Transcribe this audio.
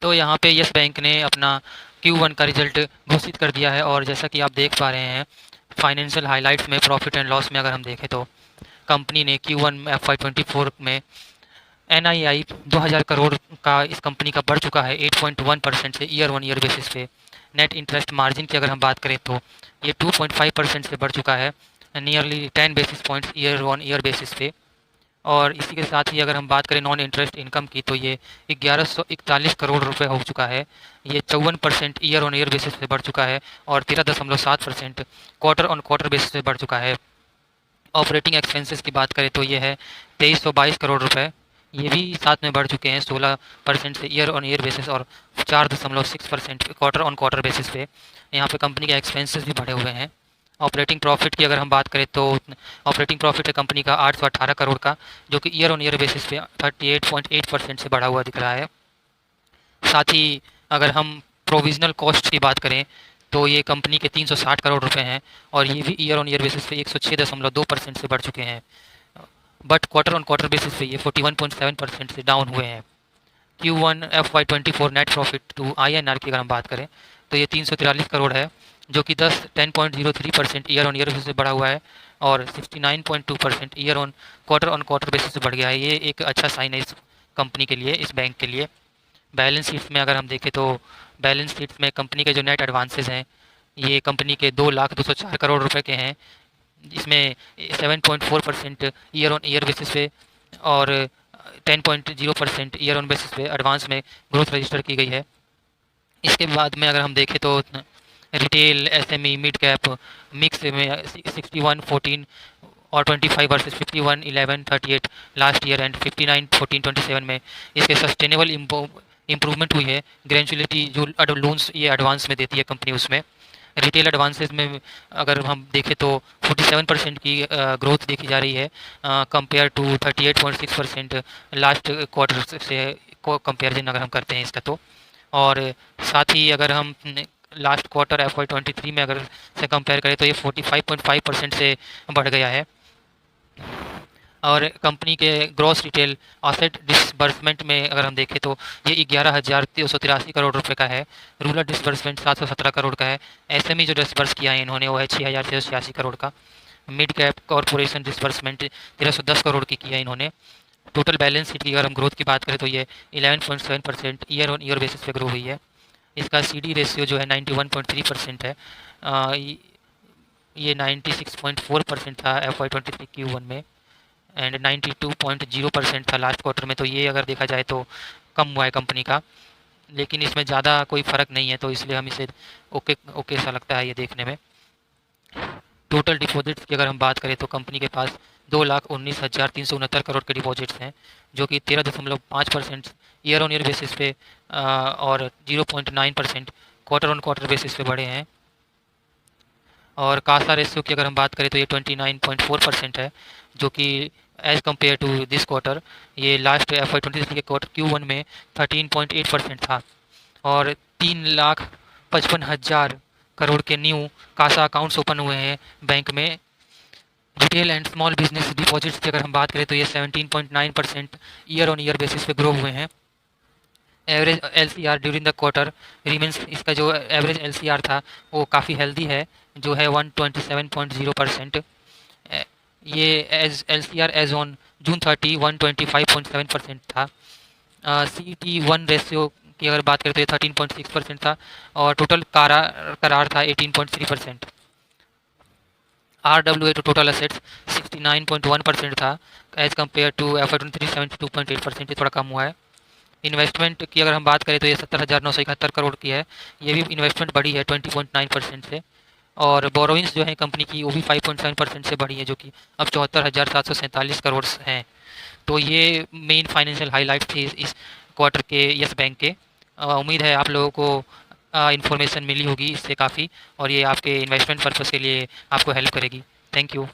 तो यहाँ पे यस बैंक ने अपना Q1 का रिजल्ट घोषित कर दिया है और जैसा कि आप देख पा रहे हैं फाइनेंशियल हाइलाइट्स में प्रॉफिट एंड लॉस में अगर हम देखें तो कंपनी ने Q1 FY24 में NII 2000 करोड़ का इस कंपनी का बढ़ चुका है 8.1% से ईयर ऑन ईयर बेसिस पे। नेट इंटरेस्ट मार्जिन की अगर हम बात करें तो ये 2.5% से बढ़ चुका है nearly 10 basis points year on year basis पे। और इसी के साथ ही अगर हम बात करें नॉन इंटरेस्ट इनकम की तो ये 1141 करोड़ रुपए हो चुका है। ये 54% ईयर ऑन ईयर बेसिस पे बढ़ चुका है और 13.7% क्वार्टर ऑन क्वार्टर बेसिस पे बढ़ चुका है। ऑपरेटिंग एक्सपेंसेस की बात करें तो ये है 2322 करोड़ रुपए। ये भी साथ में बढ़ चुके हैं 16% से ईयर ऑन ईयर बेसिस और 4.6% क्वार्टर ऑन क्वार्टर बेसिस पे। यहाँ पे कंपनी के एक्सपेंसेस भी बढ़े हुए हैं। ऑपरेटिंग प्रॉफिट की अगर हम बात करें तो ऑपरेटिंग प्रॉफिट है कंपनी का 818 करोड़ का, जो कि ईयर ऑन ईयर बेसिस पे 38.8% से बढ़ा हुआ दिख रहा है। साथ ही अगर हम प्रोविजनल कॉस्ट की बात करें तो ये कंपनी के 360 करोड़ रुपए हैं और ये भी ईयर ऑन ईयर बेसिस पे 106.2% से बढ़ चुके हैं। But quarter on quarter basis पे ये 41.7% से डाउन हुए हैं। Q1 FY24 net profit to INR की अगर हम बात करें तो ये 343 करोड़ है, जो कि 10.03% ईयर ऑन ईयर बेसिस से बढ़ा हुआ है और 69.2% ईयर ऑन क्वार्टर बेसिस से बढ़ गया है। ये एक अच्छा साइन है इस कंपनी के लिए, इस बैंक के लिए। बैलेंस शीट्स में अगर हम देखें तो बैलेंस शीट्स में कंपनी के जो नेट एडवांसेस हैं ये कंपनी के 2,204 करोड़ रुपए के हैं। इसमें 7.4% ईयर ऑन ईयर बेसिस पे और 10.0% ईयर ऑन बेसिस पे एडवांस में ग्रोथ रजिस्टर की गई है। इसके बाद में अगर हम देखें तो retail SME mid cap mix में 61-14 और 25 वर्सेस 51-11-38 लास्ट ईयर एंड 59-14-27 में इसके सस्टेनेबल इम्प्रूवमेंट हुई है। ग्रेजुअलिटी जो लोन्स ये एडवांस में देती है कंपनी, उसमें रिटेल एडवांसेस में अगर हम देखें तो 47% की ग्रोथ देखी जा रही है कंपेयर टू 38.6% लास्ट क्वार्टर से कंपेरिजन अगर हम करते हैं इसका तो। और साथ ही अगर हम लास्ट क्वार्टर FY23 में अगर से कंपेयर करें तो ये 45.5% से बढ़ गया है। और कंपनी के ग्रॉस रिटेल असेट डिसबर्समेंट में अगर हम देखें तो ये 11,383 करोड़ रुपए का है। रूरल डिसबर्समेंट 717 करोड़ का है। SME जो डिसबर्स किया है इन्होंने वो है 6,686 करोड़ का। Mid cap corporation disbursement 1310 crore की किया है इन्होंने। टोटल बैलेंस शीट की अगर हम ग्रोथ की बात करें तो ये 11.7% ईयर ऑन ईयर बेसिस पे ग्रो हुई है। इसका CD रेशियो जो है 91.3% है। ये 96.4% था FY23 Q1 में एंड 92.0% था लास्ट क्वार्टर में। तो ये अगर देखा जाए तो कम हुआ है कंपनी का, लेकिन इसमें ज़्यादा कोई फ़र्क नहीं है, तो इसलिए हम इसे ओके ओके सा लगता है ये देखने में। टोटल डिपॉजिट्स की अगर हम बात करें तो कंपनी के पास 2,19,369 करोड़ के डिपॉजिट्स हैं, जो कि 13.5% ईयर ऑन ईयर बेसिस पे और 0.9% क्वार्टर ऑन क्वार्टर बेसिस पे बढ़े हैं। और कासा रेशियो की अगर हम बात करें तो ये 29.4% है, जो कि as compare to this quarter ये लास्ट FY23 के क्वार्टर Q1 में 13.8% था। और 3,55,000 करोड़ के न्यू कासा अकाउंट्स ओपन हुए हैं बैंक में। Retail and small business deposits की अगर हम बात करें तो ये 17.9% ईयर ऑन ईयर बेसिस पे ग्रो हुए हैं। Average LCR during the quarter remains, इसका जो एवरेज LCR था वो काफ़ी हेल्दी है, जो है 127.0%। ये as LCR as on June 30 125.7% था। CET1 रेशियो की अगर बात करें तो ये 13.6% था और टोटल करार था 18.3%। RWA टू टोटल असेट्स 69.1% था एज कम्पेयर टू FY23 72.8%, ये थोड़ा कम हुआ है। इन्वेस्टमेंट की अगर हम बात करें तो ये 70,971 करोड़ की है, ये भी इन्वेस्टमेंट बढ़ी है 20.9% से। और बोरोइंग्स जो है कंपनी की वो भी 5.7% से बढ़ी है, जो कि अब 74,747 करोड़ हैं। तो ये मेन फाइनेंशियल हाईलाइट थे इस क्वार्टर के यस बैंक के। उम्मीद है आप लोगों को इन्फॉर्मेशन मिली होगी इससे काफ़ी, और ये आपके इन्वेस्टमेंट पर्पज़ के लिए आपको हेल्प करेगी। Thank you.